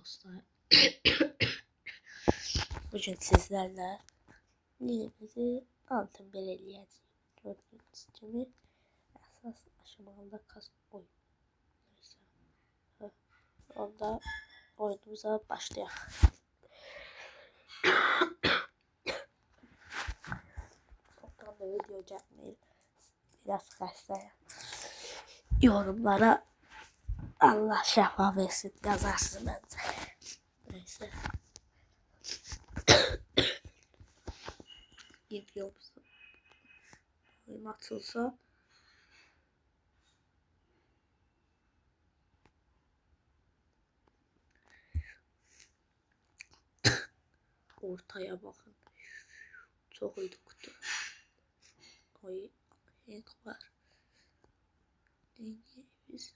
dostlar. Bugün sizlerle neyimizi altın belirleyeceğiz. Gördüğünüz gibi esas aşamalarda oyun. Neyse. Onda oyunumuza başlayalım. Çoktan da video çekmeyi biraz hastayım. Yorumlara Allah şifa versin yazarsın bence. Neyse. Videomuzu oyun atılsa ortaya bakın. Çok uydu kutu. Oy, Hank var. Biz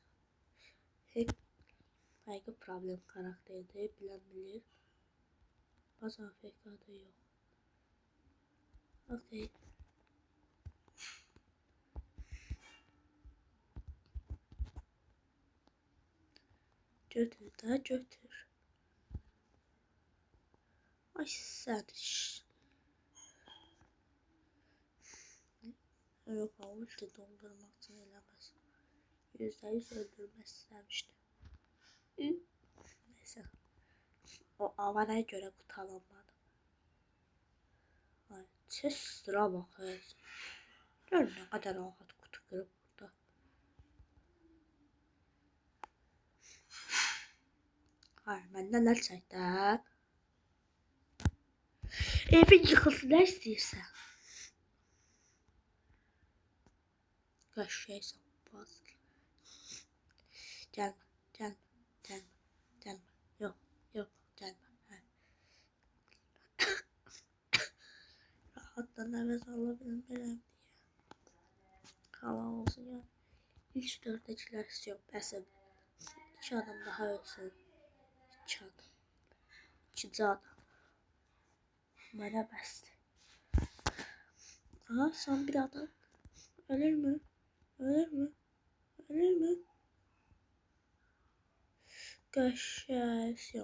Hank belki problem karakterde bilen bilir. Bazı AFK'da yok. Okey. Götür da götür. Ay sen yok ulti dondurmak için elemez. %100 öldürmez istemiştim. Neyse. O avanaya göre kurtaramadım. Ay sıra bakıyoruz. Gör ne kadar rahat kutu kırıp burada. Hayır benden ne çekti ha? Evin yıkılsın ne istiyorsan. Kaşıysa bas. Gelme, gelme, gelme, gelme. Yok, yok, gelme. Rahatla nefes alabilirim diye. Hava olsun ya. İlk dörttekiler istiyor. Mesela 2 adam daha ölsün. 2 adam. 2 adam. Bana bastı. Aha son bir adam. Ölür mü? Ölür mü? Ölür mü? Görüşürüz.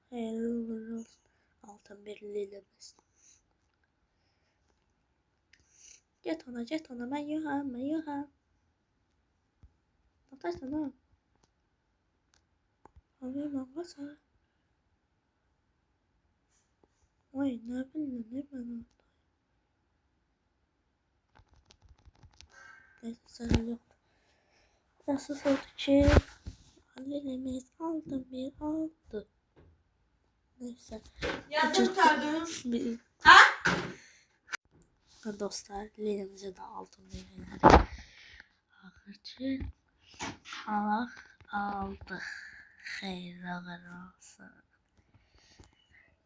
Hayırlı olsun. Altın birliğimiz. Get ona ben yuha. Atarsana. Abi bakmasa. Ay ne bileyim ne ben. Neyse sana yok. Nasıl oldu ki? Annemiz altın bir aldı. Neyse. Yazdım kurtardım. Ha? Dostlar elimize de altın verildi. Ahırcı Allah aldı. Hayırlı olsun.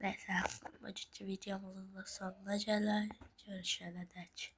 Neyse bu videomuzun da sonuna gelen görüşene dek.